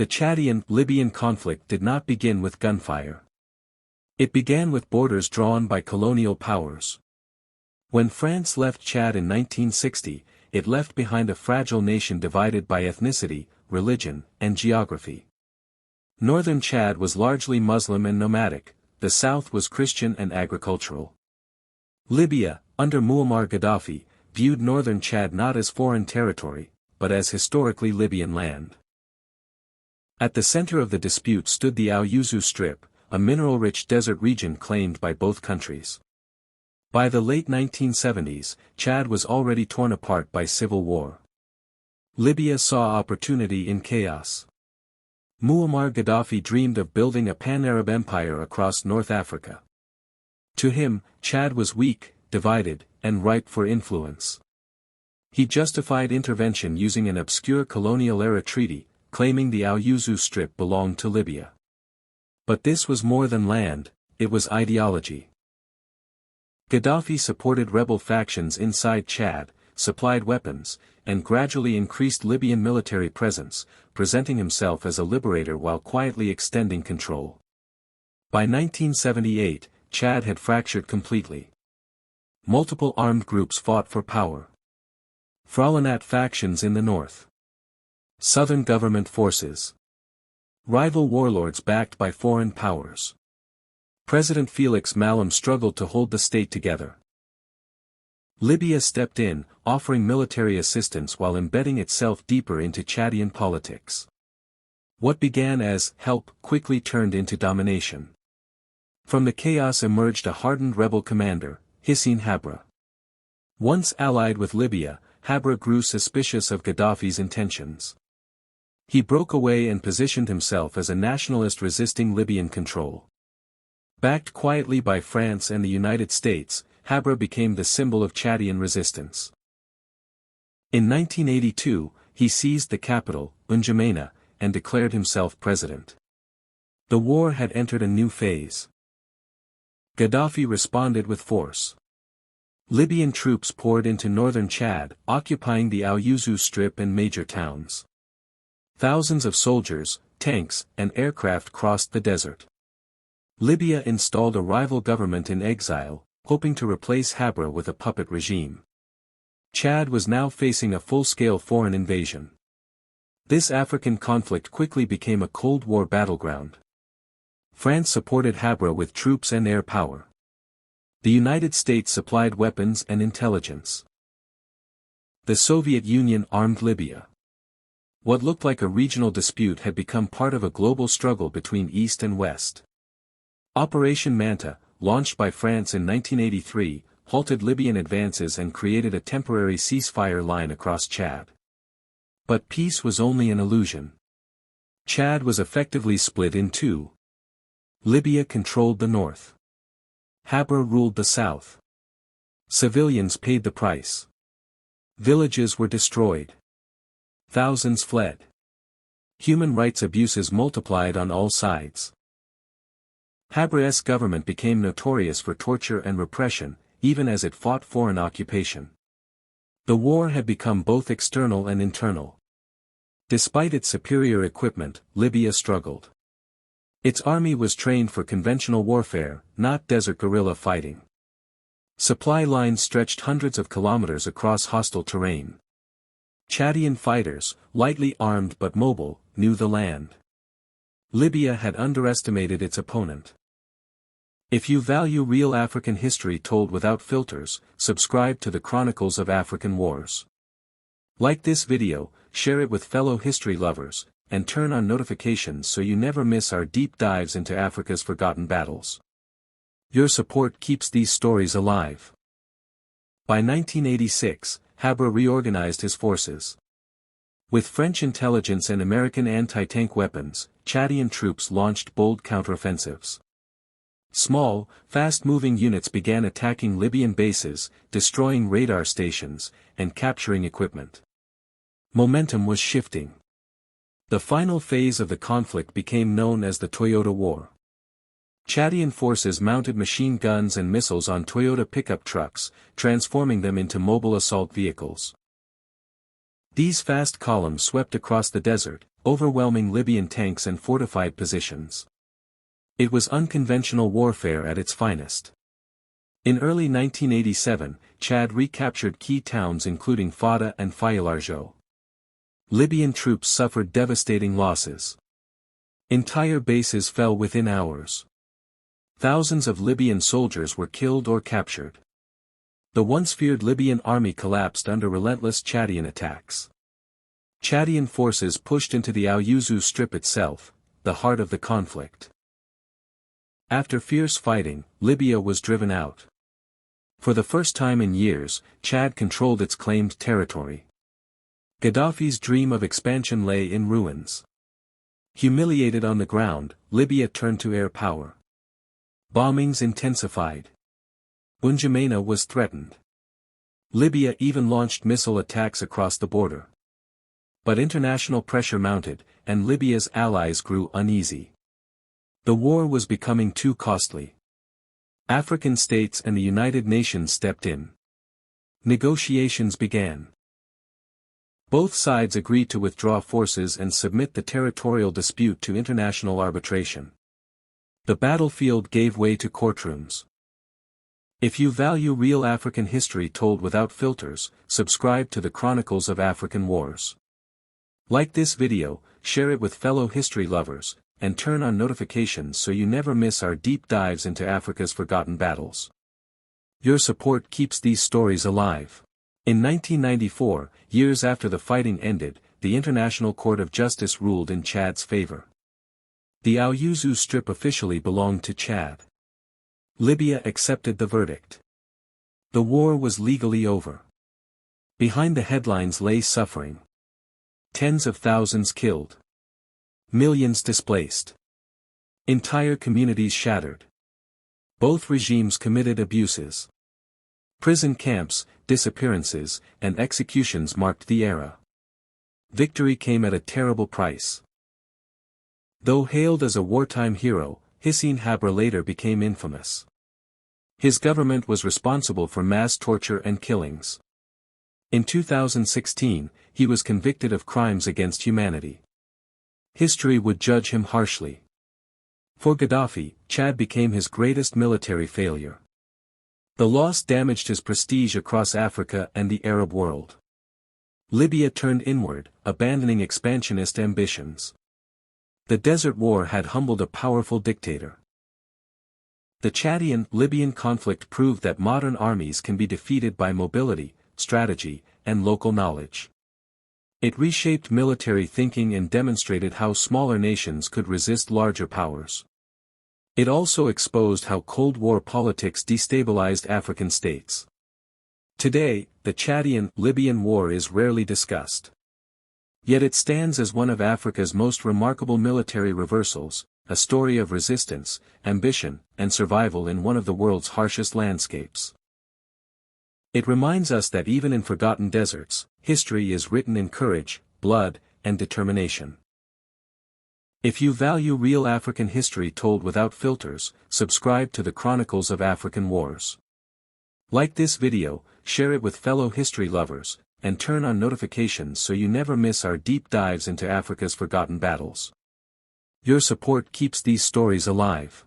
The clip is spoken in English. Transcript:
The Chadian-Libyan conflict did not begin with gunfire. It began with borders drawn by colonial powers. When France left Chad in 1960, it left behind a fragile nation divided by ethnicity, religion, and geography. Northern Chad was largely Muslim and nomadic, the south was Christian and agricultural. Libya, under Muammar Gaddafi, viewed northern Chad not as foreign territory, but as historically Libyan land. At the center of the dispute stood the Aouzou Strip, a mineral-rich desert region claimed by both countries. By the late 1970s, Chad was already torn apart by civil war. Libya saw opportunity in chaos. Muammar Gaddafi dreamed of building a pan-Arab empire across North Africa. To him, Chad was weak, divided, and ripe for influence. He justified intervention using an obscure colonial-era treaty, claiming the Aouzou Strip belonged to Libya. But this was more than land, it was ideology. Gaddafi supported rebel factions inside Chad, supplied weapons, and gradually increased Libyan military presence, presenting himself as a liberator while quietly extending control. By 1978, Chad had fractured completely. Multiple armed groups fought for power. Frauenat factions in the north. Southern government forces. Rival warlords backed by foreign powers. President Felix Malem struggled to hold the state together. Libya stepped in, offering military assistance while embedding itself deeper into Chadian politics. What began as help quickly turned into domination. From the chaos emerged a hardened rebel commander, Hissène Habré. Once allied with Libya, Habré grew suspicious of Gaddafi's intentions. He broke away and positioned himself as a nationalist resisting Libyan control. Backed quietly by France and the United States, Habré became the symbol of Chadian resistance. In 1982, he seized the capital, N'Djamena, and declared himself president. The war had entered a new phase. Gaddafi responded with force. Libyan troops poured into northern Chad, occupying the Aouzou Strip and major towns. Thousands of soldiers, tanks, and aircraft crossed the desert. Libya installed a rival government in exile, hoping to replace Habré with a puppet regime. Chad was now facing a full-scale foreign invasion. This African conflict quickly became a Cold War battleground. France supported Habré with troops and air power. The United States supplied weapons and intelligence. The Soviet Union armed Libya. What looked like a regional dispute had become part of a global struggle between East and West. Operation Manta, launched by France in 1983, halted Libyan advances and created a temporary ceasefire line across Chad. But peace was only an illusion. Chad was effectively split in two. Libya controlled the north. Habré ruled the south. Civilians paid the price. Villages were destroyed. Thousands fled. Human rights abuses multiplied on all sides. Habré's government became notorious for torture and repression, even as it fought foreign occupation. The war had become both external and internal. Despite its superior equipment, Libya struggled. Its army was trained for conventional warfare, not desert guerrilla fighting. Supply lines stretched hundreds of kilometers across hostile terrain. Chadian fighters, lightly armed but mobile, knew the land. Libya had underestimated its opponent. If you value real African history told without filters, subscribe to the Chronicles of African Wars. Like this video, share it with fellow history lovers, and turn on notifications so you never miss our deep dives into Africa's forgotten battles. Your support keeps these stories alive. By 1986, Habré reorganized his forces. With French intelligence and American anti-tank weapons, Chadian troops launched bold counteroffensives. Small, fast-moving units began attacking Libyan bases, destroying radar stations, and capturing equipment. Momentum was shifting. The final phase of the conflict became known as the Toyota War. Chadian forces mounted machine guns and missiles on Toyota pickup trucks, transforming them into mobile assault vehicles. These fast columns swept across the desert, overwhelming Libyan tanks and fortified positions. It was unconventional warfare at its finest. In early 1987, Chad recaptured key towns including Fada and Faylargeau. Libyan troops suffered devastating losses. Entire bases fell within hours. Thousands of Libyan soldiers were killed or captured. The once feared Libyan army collapsed under relentless Chadian attacks. Chadian forces pushed into the Aouzou Strip itself, the heart of the conflict. After fierce fighting, Libya was driven out. For the first time in years, Chad controlled its claimed territory. Gaddafi's dream of expansion lay in ruins. Humiliated on the ground, Libya turned to air power. Bombings intensified. N'Djamena was threatened. Libya even launched missile attacks across the border. But international pressure mounted, and Libya's allies grew uneasy. The war was becoming too costly. African states and the United Nations stepped in. Negotiations began. Both sides agreed to withdraw forces and submit the territorial dispute to international arbitration. The battlefield gave way to courtrooms. If you value real African history told without filters, subscribe to the Chronicles of African Wars. Like this video, share it with fellow history lovers, and turn on notifications so you never miss our deep dives into Africa's forgotten battles. Your support keeps these stories alive. In 1994, years after the fighting ended, the International Court of Justice ruled in Chad's favor. The Aouzou Strip officially belonged to Chad. Libya accepted the verdict. The war was legally over. Behind the headlines lay suffering. Tens of thousands killed. Millions displaced. Entire communities shattered. Both regimes committed abuses. Prison camps, disappearances, and executions marked the era. Victory came at a terrible price. Though hailed as a wartime hero, Hissène Habré later became infamous. His government was responsible for mass torture and killings. In 2016, he was convicted of crimes against humanity. History would judge him harshly. For Gaddafi, Chad became his greatest military failure. The loss damaged his prestige across Africa and the Arab world. Libya turned inward, abandoning expansionist ambitions. The Desert War had humbled a powerful dictator. The Chadian-Libyan conflict proved that modern armies can be defeated by mobility, strategy, and local knowledge. It reshaped military thinking and demonstrated how smaller nations could resist larger powers. It also exposed how Cold War politics destabilized African states. Today, the Chadian-Libyan War is rarely discussed. Yet it stands as one of Africa's most remarkable military reversals, a story of resistance, ambition, and survival in one of the world's harshest landscapes. It reminds us that even in forgotten deserts, history is written in courage, blood, and determination. If you value real African history told without filters, subscribe to the Chronicles of African Wars. Like this video, share it with fellow history lovers, and turn on notifications so you never miss our deep dives into Africa's forgotten battles. Your support keeps these stories alive.